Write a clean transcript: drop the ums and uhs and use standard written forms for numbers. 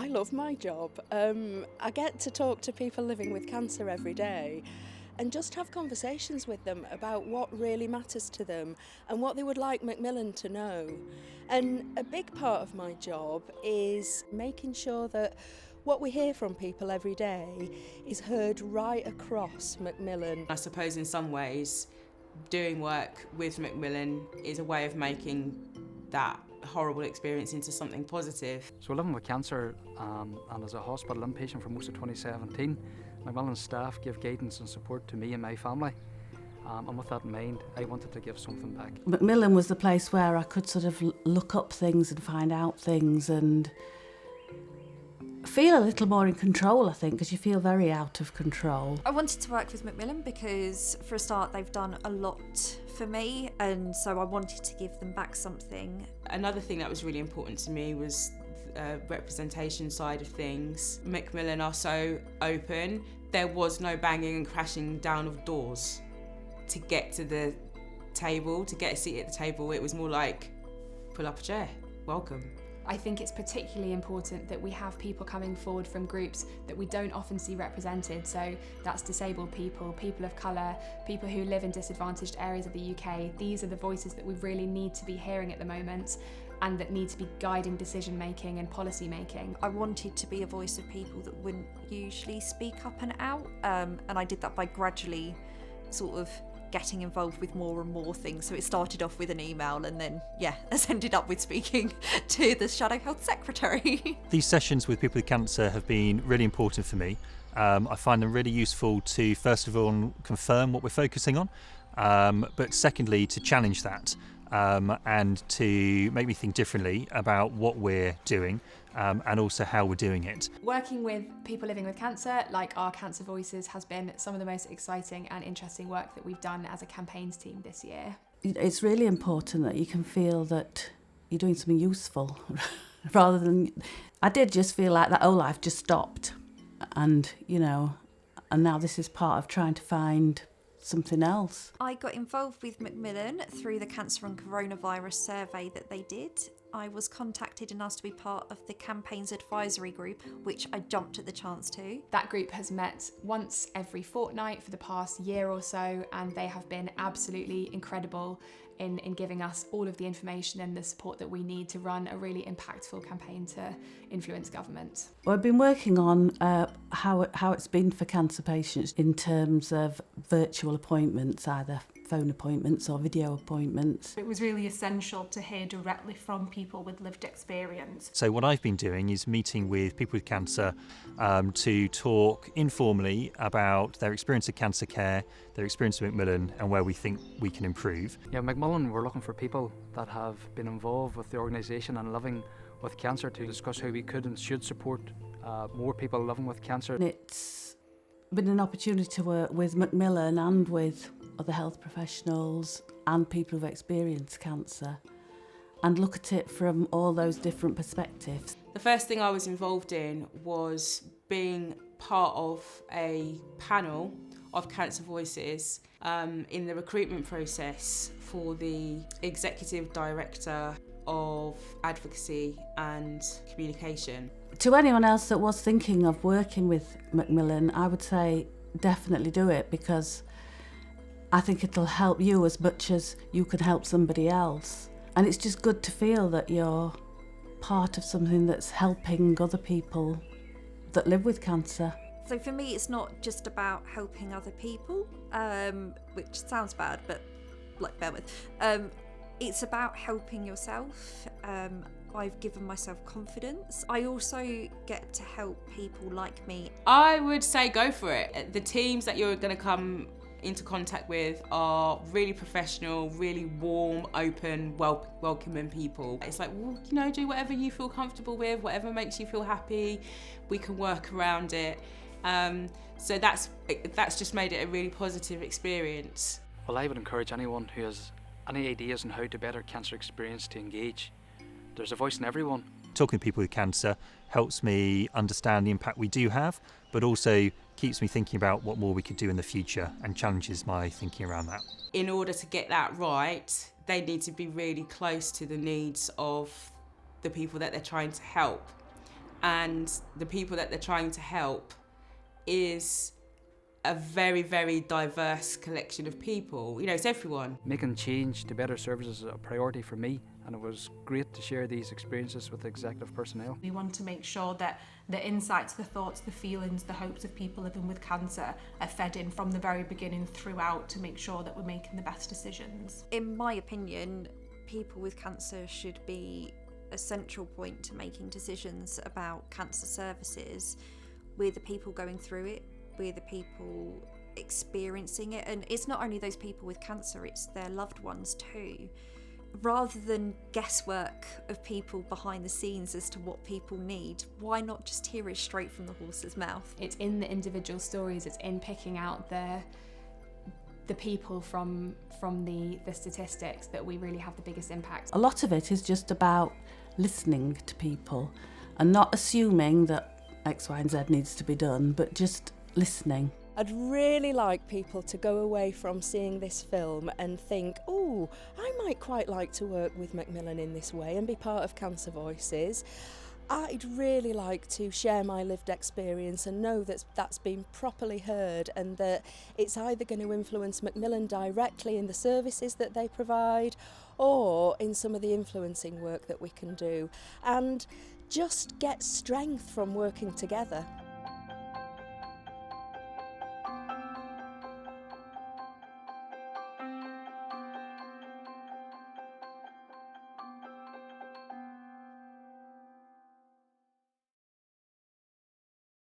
love my job. I get to talk to people living with cancer every day and just have conversations with them about what really matters to them and what they would like Macmillan to know. And a big part of my job is making sure that what we hear from people every day is heard right across Macmillan. I suppose in some ways, doing work with Macmillan is a way of making that horrible experience into something positive. So living with cancer and as a hospital inpatient for most of 2017, Macmillan staff give guidance and support to me and my family. And with that in mind, I wanted to give something back. Macmillan was the place where I could sort of look up things and find out things and feel a little more in control, I think, because you feel very out of control. I wanted to work with Macmillan because, for a start, they've done a lot for me, and so I wanted to give them back something. Another thing that was really important to me was the representation side of things. Macmillan are so open. There was no banging and crashing down of doors to get to the table, to get a seat at the table. It was more like, pull up a chair, welcome. I think it's particularly important that we have people coming forward from groups that we don't often see represented. So that's disabled people, people of colour, people who live in disadvantaged areas of the UK. These are the voices that we really need to be hearing at the moment and that need to be guiding decision making and policy making. I wanted to be a voice of people that wouldn't usually speak up and out, and I did that by gradually sort of getting involved with more and more things. So it started off with an email and then, has ended up with speaking to the Shadow Health Secretary. These sessions with people with cancer have been really important for me. I find them really useful to, first of all, confirm what we're focusing on, but secondly, to challenge that and to make me think differently about what we're doing and also how we're doing it. Working with people living with cancer, like our Cancer Voices, has been some of the most exciting and interesting work that we've done as a campaigns team this year. It's really important that you can feel that you're doing something useful rather than... I did just feel like that whole life just stopped and, and now this is part of trying to find something else. I got involved with Macmillan through the Cancer and Coronavirus survey that they did. I was contacted and asked to be part of the campaigns advisory group, which I jumped at the chance to. That group has met once every fortnight for the past year or so, and they have been absolutely incredible in giving us all of the information and the support that we need to run a really impactful campaign to influence government. Well, I've been working on how it's been for cancer patients in terms of virtual appointments, either phone appointments or video appointments. It was really essential to hear directly from people with lived experience. So what I've been doing is meeting with people with cancer to talk informally about their experience of cancer care, their experience of Macmillan and where we think we can improve. Yeah, Macmillan, we're looking for people that have been involved with the organisation and living with cancer to discuss how we could and should support more people living with cancer. It's been an opportunity to work with Macmillan and with other health professionals and people who've experienced cancer and look at it from all those different perspectives. The first thing I was involved in was being part of a panel of Cancer Voices in the recruitment process for the Executive Director of Advocacy and Communication. To anyone else that was thinking of working with Macmillan, I would say definitely do it, because I think it'll help you as much as you can help somebody else. And it's just good to feel that you're part of something that's helping other people that live with cancer. So for me, it's not just about helping other people, which sounds bad, but bear with. It's about helping yourself. I've given myself confidence. I also get to help people like me. I would say go for it. The teams that you're going to come into contact with are really professional, really warm, open, welcoming people. It's like, well, do whatever you feel comfortable with, whatever makes you feel happy. We can work around it. So that's just made it a really positive experience. Well, I would encourage anyone who has any ideas on how to better cancer experience to engage. There's a voice in everyone. Talking to people with cancer helps me understand the impact we do have, but also keeps me thinking about what more we could do in the future and challenges my thinking around that. In order to get that right, they need to be really close to the needs of the people that they're trying to help. and the people that they're trying to help is a very, very diverse collection of people. You know, it's everyone. Making change to better services is a priority for me, and it was great to share these experiences with the executive personnel. We want to make sure that the insights, the thoughts, the feelings, the hopes of people living with cancer are fed in from the very beginning throughout to make sure that we're making the best decisions. In my opinion, people with cancer should be a central point to making decisions about cancer services. We're the people going through it, we're the people experiencing it, and it's not only those people with cancer, it's their loved ones too. Rather than guesswork of people behind the scenes as to what people need, why not just hear it straight from the horse's mouth? It's in the individual stories, it's in picking out the people from the statistics that we really have the biggest impact. A lot of it is just about listening to people and not assuming that X, Y and Z needs to be done, but just listening. I'd really like people to go away from seeing this film and think, oh, I might quite like to work with Macmillan in this way and be part of Cancer Voices. I'd really like to share my lived experience and know that that's been properly heard, and that it's either going to influence Macmillan directly in the services that they provide or in some of the influencing work that we can do, and just get strength from working together.